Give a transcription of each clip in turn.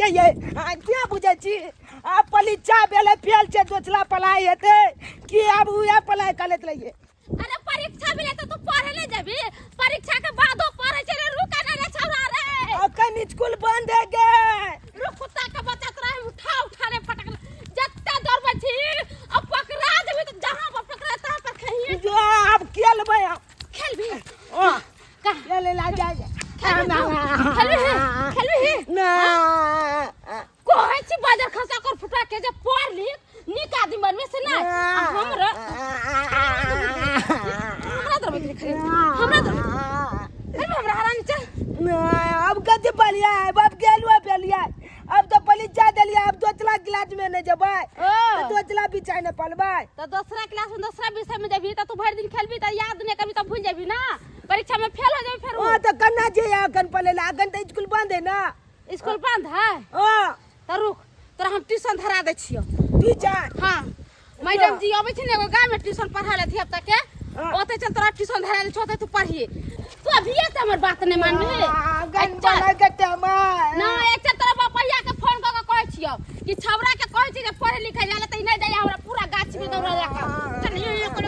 चाहिए क्या बुझे छी अब परीक्षा बेले फेल छे दोसला पढ़ाई हेते कि अब उहे पढ़ाई करत रहिए। अरे परीक्षा भी लेते तू पढ़े ले जाबी परीक्षा के बादो पढ़े चले रुक ना रे छौरा रे अखन स्कूल बंद है गे रुक कुत्ता के बच्चा तोरा उठा रे फटक जत्ता दौड़बे छी अब पकड़ा देबी तो जहां पर पकड़ा तहां पर खइए जो अब खेलबै खेलबी ओ का खेले ला जाए खेलबी ना कोहे छी बाजार खसा कर फुटा के जे पढ़ ली निक आदमी मन में से ना हमरा हरानी चल अब कथी पढ़िया अब गेलुआ पेलिया अब तो परीक्षा देलिया अब दोसरा क्लास में नहीं जबै तो दोसरा विषय नहीं पढ़बै तो दूसरा क्लास में दूसरा विषय में जबी तो तू भर दिन खेलबी तो याद नहीं करबी तो भूल जाबी ना परीक्षा में फेल हो जाबी फिर ओ तो करना चाहिए अखन पढ़े ला अखन तो स्कूल बंद है ना स्कूल बंद है ओ तो रुक तोरा हम ट्यूशन धरा दे छियो टीचर हां मैडम जी आबै छी ने एगो गांव में ट्यूशन पढ़ा ले धिया तक के ओते चल तोरा ट्यूशन धरा ले छोते तू पढ़िए तू अभी से हमर बात नहीं मानबी अच्छा लगते हमर ना एक तोरा बापैया के फोन क के कहै छियो कि छौरा के कहै छी जे पढ़े लिखे जाला त नहीं जाय हमरा पूरा गाछ में दौड़ा लेका चल ये कर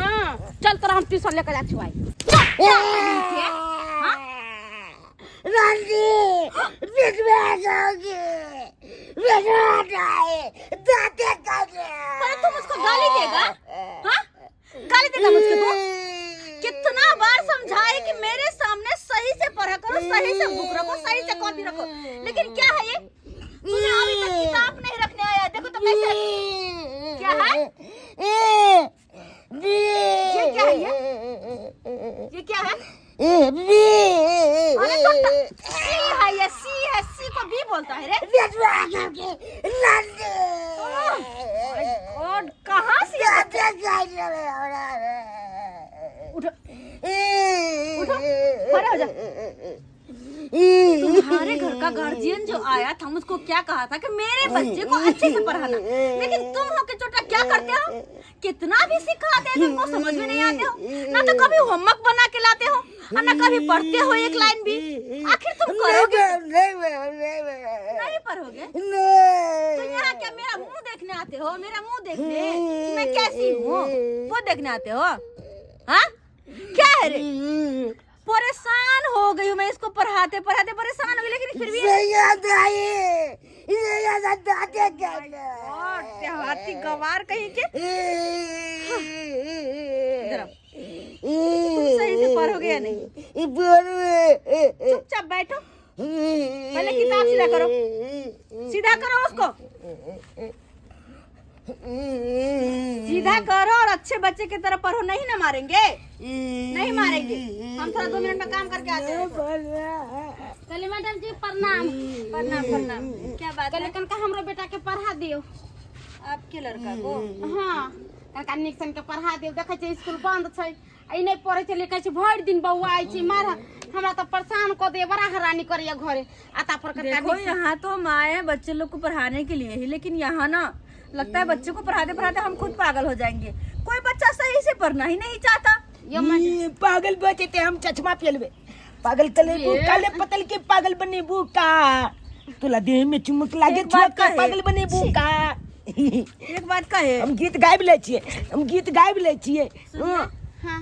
हां चल तोरा हम ट्यूशन लेके जा छुआई हां रानी बिगड़ा जाओगी बिगड़ा जाए दाते काटे पर तुम उसको गाली देगा हां गाली देगा मुझको तू कितना बार समझाए कि मेरे सामने सही से पढ़ा करो सही से बुक रखो सही से कॉपी रखो लेकिन क्या है ये तूने अभी तक किताब नहीं रखने आया देखो तो कैसे क्या है ये क्या है ये क्या है अरे तो सी है ये सी को बी बोलता है रे और कहाँ से उठो उठो खड़े हो जा तुम्हारे घर का गार्जियन जो आया था मुझको क्या कहा था कि मेरे बच्चे को अच्छे से पढ़ाना लेकिन तुम हो के छोटा क्या करते हो कितना भी सिखाते हैं तुमको समझ में नहीं आते हो ना तो कभी होमवर्क बना के लाते हो और ना कभी पढ़ते हो एक लाइन भी आखिर तुम करोगे नहीं पढ़ोगे तो यहाँ क्या मेरा मुंह देखने आते हो मेरा मुंह देखने कि मैं कैसी हूँ वो देखने आते हो हाँ क्या है रे परेशान हो गई हूँ मैं इसको पढ़ाते पढ़ाते परेशान हो गई लेकिन फिर भी हाथी गवार कहीं के तुम सही से पढ़ोगे या नहीं चुपचाप बैठो पहले किताब सीधा करो उसको सीधा करो और अच्छे बच्चे की तरह पढ़ो नहीं ना मारेंगे नहीं मारेंगे हम थोड़ा 2 मिनट में काम करके आते हैं चलिए मैडम जी प्रणाम प्रणाम प्रणाम क्या बात है कनका हमरो बेटा के पढ़ा दियो आपके लड़का को हाँ कनका निक्सन के पढ़ा दियो देखे छे स्कूल बंद छै आई नहीं पढ़े छे लिखे छे भर दिन बौआ आई छे मार हमरा तो परेशान कर दे बड़ा हैरानी करिया घरे आता पर कनका देखो यहाँ तो हम आए हैं बच्चे लोग को पढ़ाने के लिए ही लेकिन यहाँ ना लगता है बच्चे को पढ़ाते पढ़ाते हम खुद पागल हो जाएंगे कोई बच्चा सही से पढ़ना ही नहीं चाहता पागल बचे थे हम चश्मा पहलवे पागल तले काले पतल के पागल बने बुका तुला देह में चुमक लागे पागल बने बुका एक बात का है हम गीत गायब ले छिए हम गीत गायब ले छिए हाँ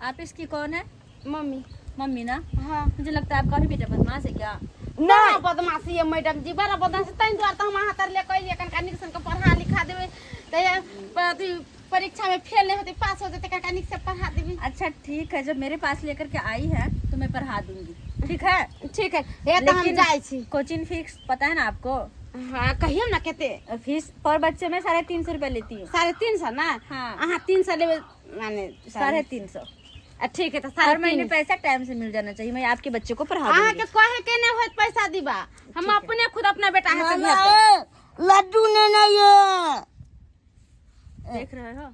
आप इसकी कौन है मम्मी मम्मी ना हाँ मुझे लगता है आपका भी बेटा बदमाश है क्या ना बदमाशी है मैडम जी बड़ा बदमाशी तैं द्वार तो हम हाथ ले कह कनका निक्सन को पढ़ा लिखा देवे तो परीक्षा में फेल नहीं होते पास हो जाते कनका निक से पढ़ा देवे अच्छा ठीक है जब मेरे पास लेकर के आई है तो मैं पढ़ा दूंगी ठीक है ये तो हम जाए छी कोचिंग फीस पता है ना आपको हाँ कहियो ना कहते फीस पर बच्चे में 350 रुपए लेती हूँ 350 ना हाँ 300 लेवे माने 350 ठीक है तो हर महीने पैसा टाइम से मिल जाना चाहिए मैं आपके बच्चे को पढ़ा दूंगी के कहे के नहीं होत पैसा दीबा हम अपने खुद अपना बेटा है लड्डू ने नहीं देख रहे हो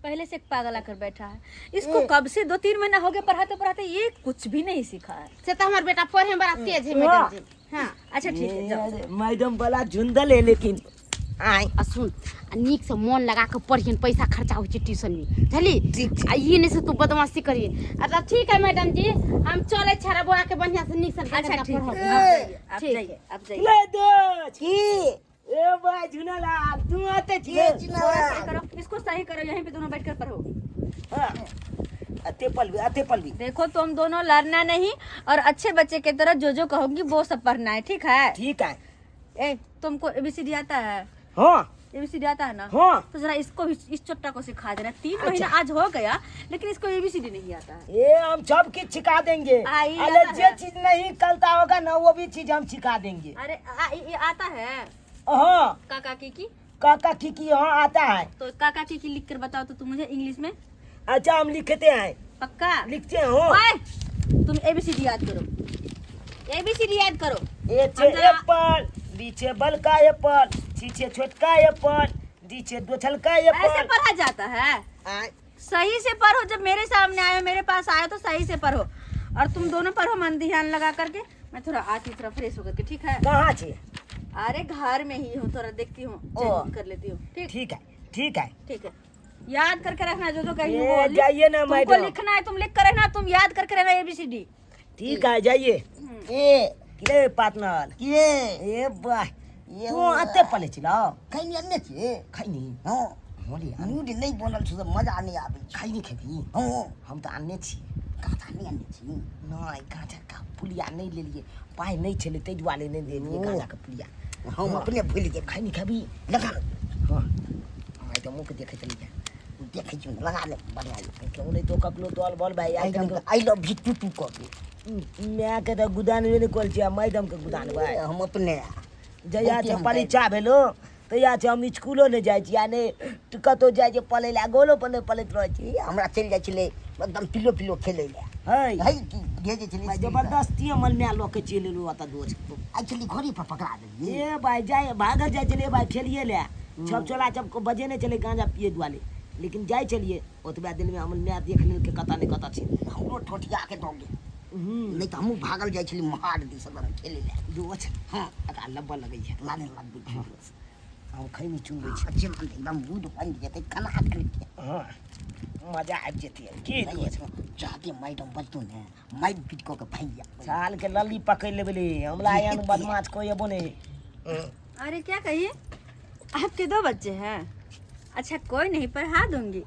पहले से एक पागल आकर बैठा है इसको कब से 2-3 महीना हो गया पढ़ाते पढ़ाते ये कुछ भी नहीं सीखा है से तो हमारा बेटा पढ़े में बड़ा तेज है मैडम जी हाँ अच्छा ठीक है जाओ मैडम वाला झुंदल है लेकिन आय आ सुन आ नीक से मन लगा के पढ़ियन, पैसा खर्चा हो ट्यूशन में झली। आ ये नहीं से तू बदमाशी करिए। अच्छा ठीक है मैडम जी, हम चले छाड़ा बोआ के बढ़िया से नीक से अच्छा ठीक पढ़ो। है, आप ठीक जाइए, आप जाइए। ले दो छी ए भाई झुनाला तू आते छी सही करो, इसको सही करो, यहीं पे दोनों बैठकर पढ़ो। अते पल भी देखो तुम दोनों लड़ना नहीं, और अच्छे बच्चे की तरह जो जो कहोगी वो सब पढ़ना है, ठीक है? ठीक है। ए तुमको एबीसीडी आता है? हाँ एबीसीडी आता है ना? हाँ। तो जरा इसको भी, इस चोट्टा को सिखा देना। 3 महीना आज हो गया लेकिन इसको एबीसीडी नहीं आता है। ये हम सब चीज सिखा देंगे। आई अरे आता जे है। चीज नहीं कलता होगा ना वो भी चीज हम सिखा देंगे। अरे ये आता है? हाँ काका की काका की हाँ आता है। तो काका की लिख कर बताओ तो तुम मुझे इंग्लिश में। अच्छा हम लिखते हैं, पक्का? लिखते हैं। हो ओए, तुम एबीसीडी याद करो, एबीसीडी याद करो। ए छे एप्पल, बी छे बड़का एप्पल, सी छे छोटका एप्पल, डी छे दोछलका ऐसे एप्पल। पढ़ा जाता है? सही से पढ़ो, जब मेरे सामने आए, मेरे पास आए तो सही से पढ़ो। और तुम दोनों पढ़ो मन ध्यान लगा करके। मैं थोड़ा आती थोड़ा फ्रेश होकर के, ठीक है? कहाँ छे? अरे घर में ही हूँ, थोड़ा देखती हूँ, चेंज कर लेती हूँ। ठीक ठीक है ठीक है। ठीक है, याद करके रखना जो जो कही ये जाइए ना तुमको मैडम। लिखना है, तुम लिख कर रहना, तुम याद करके रहना एबीसीडी। ठीक है जाइए। ए पार्टनर ए बाय तू आते पले छिला खैनी अन्ने छे खैनी हां होली न्यूड नहीं बोलल छ मजा नहीं आबे खैनी खेबी हां हम तो आने छी काथा नहीं अन्ने छी नहीं गाजा का पुलिया नहीं ले लिए, पाई नहीं छले तै दुआले नहीं दे लिए गाजा का पुलिया। हम अपने भूल गए खैनी खेबी लगा हां मैं तो मुंह के देखे चली जा देखे छी लगा ले बढ़िया क्यों नहीं तो कपलो तो बोल भाई आई लव यू टू को मैं के तो गुदान में नहीं कोल छिया मैडम के गुदान भाई हम अपने जया छ परीक्षा भेलो तया छ हम स्कूलो ने जाय छी आने कतो जाय छ पले ला गोलो पले पले रह छी हमरा चल जाय छले एकदम पिलो पिलो खेले ले है है की भेजे छले जबरदस्ती मन में लोग के चलेलो आता दोस्त एक्चुअली घोड़ी पर पकड़ा दे ए भाई जाए भागल जाय चले भाई खेलिए ले छप चला जब को बजे नहीं चले गांजा पिए दुआले, लेकिन जाय चलिए ओतबा दिन में हम ने देख लेल के कता ने कता छी हमरो ठोठिया के दोगे नहीं तो हम भागल जाय छली महार दी सब खेले ले दोस्त हां अका लब्बा लगै छै लाने लग गई हम खैनी चुनबै छी अच्छे मन एकदम दूध बन जेते कना करके हां मजा आबि जेते की दोस्त चाहते मैडम बचतो ने माइक पीट को के भैया साल के लल्ली पकड़ लेबे ले हमला यान बदमाश कोई अबो नहीं। अरे क्या कहिए, आपके 2 बच्चे हैं? अच्छा कोई नहीं, पढ़ा दूंगी।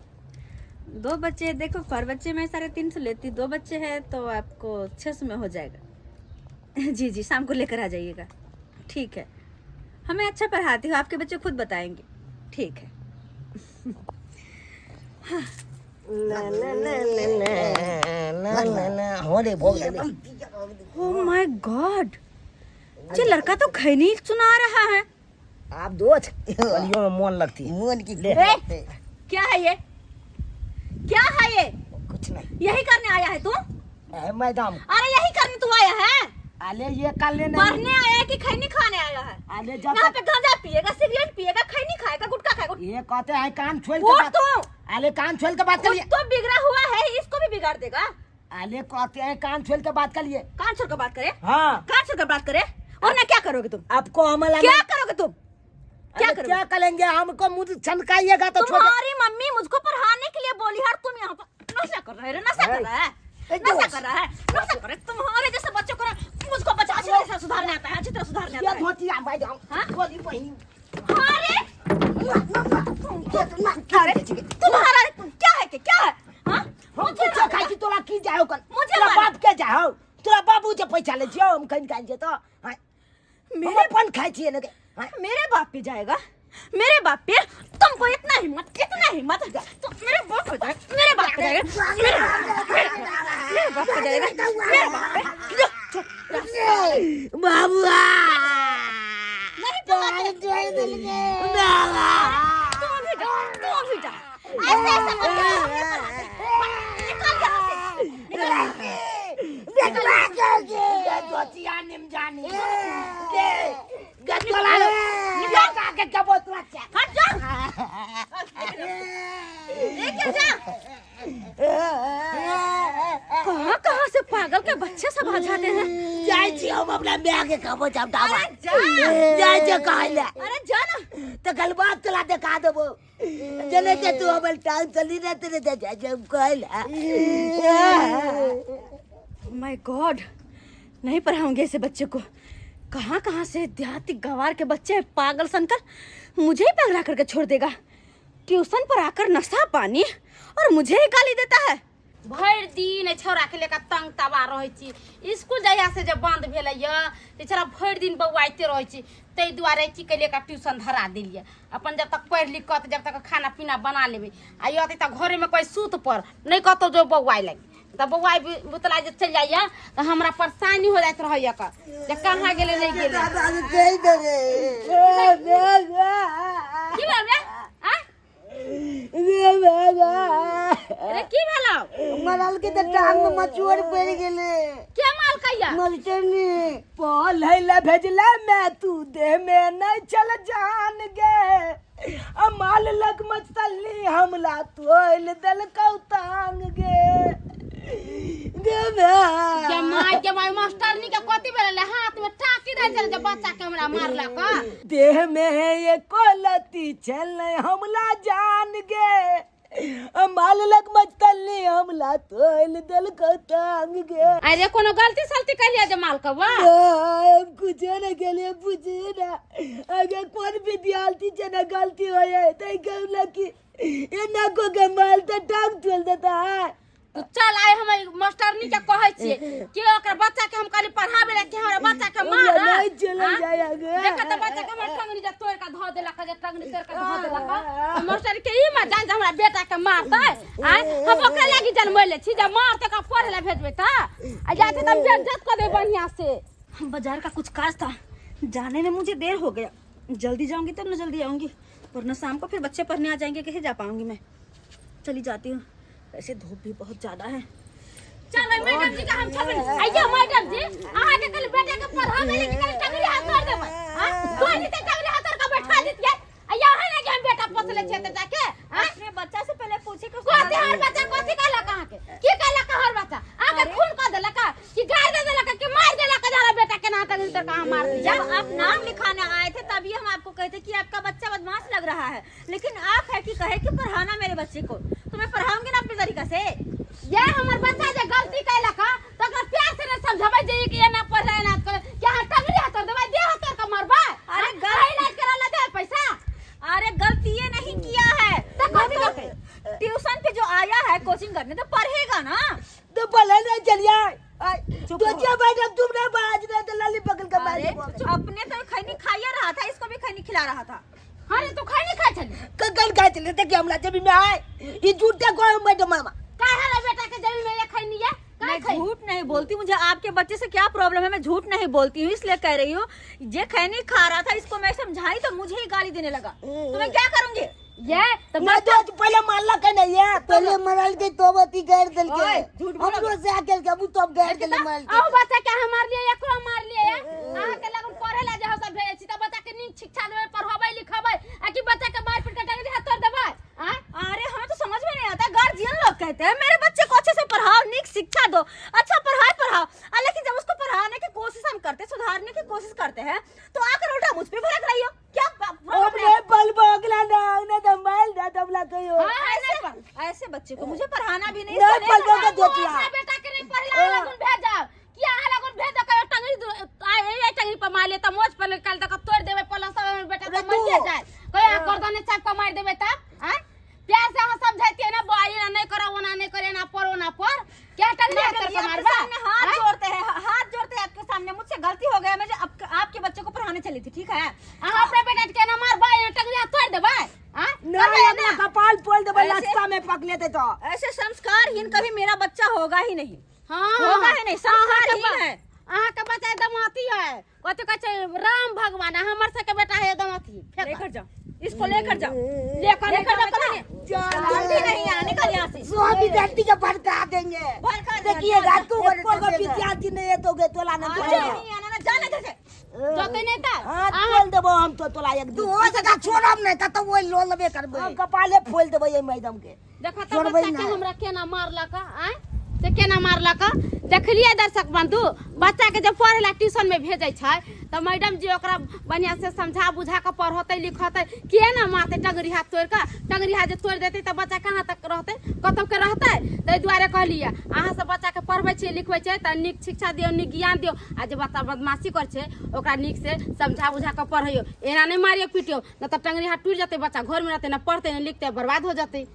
2 बच्चे देखो, पर बच्चे मैं 350 लेती, 2 बच्चे हैं तो आपको 600 में हो जाएगा। जी जी शाम को लेकर आ जाइएगा। ठीक है, हमें अच्छा पढ़ाती हूँ, आपके बच्चे खुद बताएंगे। ठीक है। ना हो रे भोग ले ओह माय गॉड, ये लड़का तो खैनी सुना रहा है। आप दोस्त गलियों में मन लगती है मोन की ले क्या है ये, क्या है ये? कुछ नहीं यही करने आया है तू? मैडम अरे यही करने तू आया है? आले ये कर लेने पढ़ने आया है कि खैनी खाने आया है? आले जब यहाँ पे गांजा पिएगा, सिगरेट पिएगा, खैनी खाएगा, गुटखा खाएगा। ये कहते हैं कान खोल के उठ बात तू, आले कान खोल के बात खुद करिए तो बिगड़ा हुआ है, इसको भी बिगाड़ देगा। आले कहते हैं कान खोल के बात करिए कान छोड़ कर बात करे, हाँ कान छोड़ कर बात करे। और ना क्या करोगे तुम? आपको हमला क्या करोगे तुम? क्या करोगे? क्या करेंगे हमको मुझे छनकाइएगा तो छोड़ तुम्हारी मम्मी मुझको पढ़ाने के लिए बोली है, और तुम यहाँ पर नशा कर रहे हो, नशा कर रहा है, नशा कर रहा है, नशा कर रहे। तुम्हारे जैसे बच्चों को मुझको बचा अच्छी तरह सुधारने आता है, अच्छी तरह सुधारने आता ये है। धोतिया मैडम हाँ? गोली बहन अरे तुम्हारा क्या है कि क्या है? हाँ? हम कुछ खाई तोला की जाओ कन मुझे तोरा मारा। बाप के जाओ तोरा बाबू जे पैसा ले छियो हम कहीं कहीं जे तो हां मेरे अपन खाई छिए ने मेरे बाप पे जाएगा, मेरे बाप पे? तुमको इतना हिम्मत तो मेरे बाप पे जाएगा, मेरे बाप पे जाएगा, मेरे बाप पे जाएगा, मेरे बाप पे। बाबूआ नहीं तुम भी जा, ऐसे ऐसे मत करो, निकल यहाँ से, निकल। धोतिया निम जानी के गतला निकाल के क्या बोल रहा है हट जा, लेके जा। कहाँ से पागल के बच्चे सब आ जाते हैं। जाय छी हम अपना ब्याह के खबो चाहता बा जा। जाय जे कहले अरे जा ना। तो कल बात चला दिखा देबो जने के तू अब टांग चली ना तेरे जा जब कहला माय गॉड, नहीं पढ़ाऊंगे ऐसे बच्चे को। कहाँ कहाँ से देहाती गंवार के बच्चे हैं, पागल सनकर मुझे ही पगला करके छोड़ देगा। ट्यूशन पर आकर नशा पानी और मुझे ही गाली देता है। भर दिन छौरा के लेकर तंग तबा रहे छी। स्कूल जहिया से जब बंद भेल बेचारा भर दिन बौआते रहे छी, तै दुआरे की के लेकर ट्यूशन धरा दिलिए। अपन जब तक पढ़ लिख कर जब तक खाना पीना बना लेबे आ ये त घरे में कोई सूत पर नहीं कहतो जो बौआई लगे तब बौआई बुतला जे चल जाइए तो हमरा परेशानी हो जात रहे का जे कहां गेले नहीं गेले की भेल रे अरे की भेलो मरल के त टांग में मचोर पड़ गेले क्या माल कहिया मलचनी पल हैला भेजला मैं तू दे में नहीं चल जान गे अमाल लग मचली हमला तोल दल कौतांग गे जमाई मास्टरनी के कथी भेले हाथ में टाकी रह चल जब बच्चा के हमरा मारला का देह में ये कोलती चल हमला जान गे अमाल लग मचली हमला तोल दल कौतांग गे। अरे कोनो गलती सलती कलिया जमाल का वा कुछ न के लिए पूछे ना अगर कौन विद्यार्थी जना गलती हो जाए तो कहला कि ये ना को कमाल तो टांग चल देता है। तो चल आए हम मास्टरनी के कहै छिए कि ओकर बच्चा के हम कनी पढ़ाबे ले कि हमरा बच्चा के मार नहीं चल जाएगा देख त बच्चा के हमर टंगनी जे तोड़ के ध देला जे टंगनी तोड़ के ध देला का मास्टर के ई में जान हमरा बेटा के मारतै आ हम ओकरा लागी जनमैले छी जे मारते का पढ़े ले भेजबे त आ जाते त बेइज्जत कर दे बढ़िया से। बाजार का कुछ काज था, जाने में मुझे देर हो गया। जल्दी जाऊंगी तब न जल्दी आऊंगी, वरना शाम को फिर बच्चे पढ़ने आ जाएंगे, कैसे जा पाऊंगी मैं। चली जाती हूँ, वैसे धूप भी बहुत ज्यादा है। चल भाई मैडम जी का हम छबे आइए मैडम जी अहाँ के कल बेटा के पढ़ाबे ले कि कल टंगनी हाथ कर देबै हां कोई नहीं टंगनी हाथ कर के बैठा दीजिए आइए है ना कि हम बेटा पोसले छे त जाके अपने बच्चा से पहले पूछे कि कोथी हर बच्चा कोथी कहला कहां के की कहला का हर बच्चा आके खून कर देला का कि गाड़ दे देला का कि मार देला का जरा बेटा के नाटक इंटर कहां मार दिया। जब आप नाम लिखाने आए थे तभी हम आपको कहते कि आपका बच्चा बदमाश लग रहा है, लेकिन आप है कि कहे कि पढ़ाना मेरे बच्चे को, तो मैं पढ़ाऊंगी ना अपने तरीका से। ये हमर बच्चा जे गलती कैला का तो अगर प्यार से न समझाबै जे कि ये ना पढ़ रहा है ना कर क्या टंगरी हाथ कर देबै दे हाथ कर के मारबै अरे गलती इलाज करा ले दे पैसा। अरे गलती ये नहीं किया है तो कथी करते ट्यूशन पे जो आया है कोचिंग करने तो पढ़ेगा ना। तो भले नहीं चलिए तो जब मैडम तुमने बाज रहे तो लाली पकड़ के मार अरे अपने तो खैनी खाइए रहा था, इसको भी खैनी खिला रहा था। अरे तू खाई नहीं खाई चली कल खाए चले थे कि हमला जब में आए ये झूठा को मैडम मामा का है बेटा के जमीन में ये खाई नहीं है मैं झूठ नहीं बोलती, मुझे आपके बच्चे से क्या प्रॉब्लम है, मैं झूठ नहीं बोलती हूँ, इसलिए कह रही हूँ। ये खैनी खा रहा था, इसको मैं समझाई तो मुझे ही गाली देने लगा, तो मैं क्या करूंगी। ये तो मैं तो पहले मारला के नहीं है पहले मरल के तोबती गैर दल के झूठ बोलो। हमरो से आके के अब तो गैर दल मार के आओ बच्चा के हम मार लिए एकरो मार लिए अहाँ के लगन पढ़े ला जे सब भेज छी त बच्चा के नीक शिक्षा देबै पढ़ाबै लिखाबै आ कि बच्चा के मार पीट के टंगरी हाथ तोड़ देबै। अरे हमें तो समझ में नहीं आता, गार्जियन लोग कहते हैं मेरे बच्चे को अच्छे से पढ़ाओ, नीक शिक्षा दो, अच्छा पढ़ाओ, लेकिन जब उसको पढ़ाने की कोशिश हम करते, सुधारने की कोशिश करते हैं तो आकर उल्टा मुझ पे भड़क रही हो क्या। हमने पल बगला ना तो मार दे तबला कहियो ऐसे बच्चे को मुझे पढ़ाना भी नहीं। नहीं पल बगला देखला अपना बेटा के नहीं पढ़ला लगन भेजब किया लगन भेज के टंगरी ए टंगरी पर मार ले त मोच पर निकाल तक तोड़ देबै पलस बेटा के मर जाए कोई गर्दन चाप के मार देबै तब हैं प्यार से हम समझाइए ना बोई ना नहीं करो ना नहीं करे ना पढ़ो ना पढ़ क्या टंगरी हाथ कर मारबा हाथ जोड़ते हैं आपके सामने, मुझसे गलती हो गया, मैं आपके बच्चे को पढ़ाने चली थी, ठीक है। अहाँ अपने बेटा के ना मारबा ना टंगरी हाथ तोड़ देबै हां नहीं अपना कपाल पोल देबै लचका में पक लेते तो ऐसे संस्कारहीन कभी मेरा बच्चा होगा ही नहीं। हां होगा ही नहीं, संस्कारहीन है। अहाँ के बच्चा दमाती है कथि कहै छै राम भगवान हमर से के बेटा है दमाती लेकर जाओ इसको, लेकर जाओ लेकर जल्दी नहीं आने का यहाँ से। सो विद्यार्थी के भड़का देंगे देखिए रात को विद्यार्थी नहीं है तो गे तोला ना नहीं आना ना, जाने दे जोते नहीं था हां खोल देबो हम तो तोला एक तू हो सका छोड़ब नहीं त वो लो लेबे करबे हम कपाले खोल देबो ये मैडम के देखा तो बच्चा के हमरा केना मारला का आय से केना मारला का देखलिए दर्शक बंधु बच्चा के जब पढ़े ला ट्यूशन में भेजे छै तो मैडम जी ओकरा बढ़िया से समझा बुझा के पढ़ते लिखते के ना मारते टंगरी हाथ तोड़ के टंगरी हाथ जे तोड़ देते तो बच्चा कहाँ तक रहते कतौ के रहते ताहि दुआरे कहलिए अहाँ सब बच्चा के पढ़बै छियै लिखबै छियै त नीक शिक्षा दियौ नीक ज्ञान दियौ आ जे बच्चा बदमाशी कर छै ओकरा नीक से समझा बुझा के पढ़ियो एना नहीं मारियो पीटियो न तो टंगरी हाथ टूट जाते बच्चा घर में रहते न पढ़ते न लिखते बर्बाद हो जाते।